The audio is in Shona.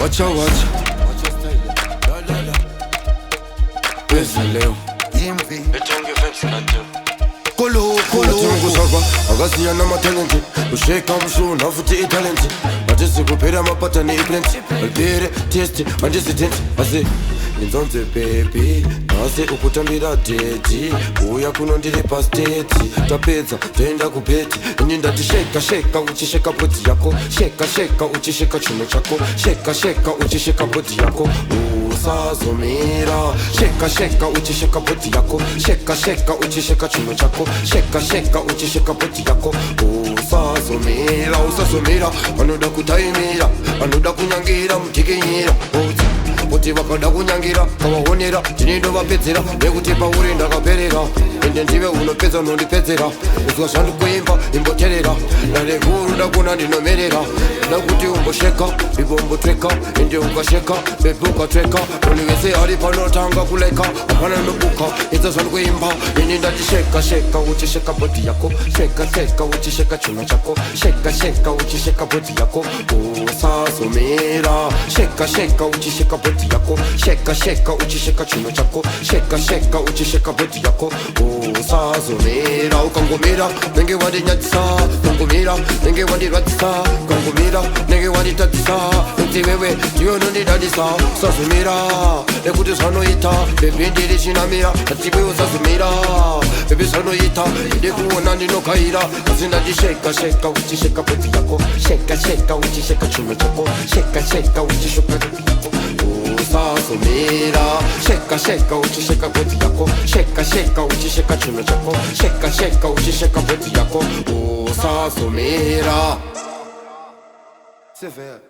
Watcha watcha Pesa leo Betonge vibes kanto kusakwa akasiyana matalenti kusheka mushuna futhi italenti matisi kuphela amapatani iplenti aliphere testi mandisitenti asi inzonze baby ngase ukutambira dedi uya kuno ndiri pasteti tapedza toenda kubheti ini ndati sheka sheka uchisheka bhodhi yako sheka sheka uchisheka chiuno chako sheka sheka uchisheka bhodhi yako usazomira sheka sheka uchisheka bhodhi yako sheka sheka uchisheka chiuno chako sheka sheka uchisheka bhodhi yako usazomira usazomira vanoda kutaimira vanoda kunyangira mutikinyira kuti vakada kunyangira kavaonera tinindovapedzera nekuti pauri ndakaperera ende ndive unopedza unondipedzera uzwa zvandikuimba imboterera narekuru ndakuna ndinomerera nakuti umbosheka ivo umbotweka ende ukasheka bebi ukatweka munhu vese ari panotanga kuleka hapana nobuka idza zvandikuimba ini ndati sheka sheka uchisheka bhodhi yako sheka sheka uchisheka chiuno chako sheka sheka uchisheka bhodhi yako usazomira sheka sheka uchisheka bhodhi yako sheka sheka uchisheka chiuno chako sheka sheka uchisheka bhodhi yako usazomira ukangomira nenge wandinyadzisa ukangomira nenge wandirwadzisa ukangomira nenge wanditadzisa kuti wewe ndiwe unondidadisa usazomira nekuti zvanoita bebi ndiri chinamira atiwe usazomira bebi zvanoita ide kuona ndinokaira asi ndati sheka sheka uchisheka bhodhi yako sheka sheka uchisheka chiuno chako sheka sheka uchisheka bhodhi yako usazomira sheka sheka uchisheka bhodhi yako sheka sheka uchisheka chiuno chako sheka sheka uchisheka bhodhi yako usazomira. C'est fait,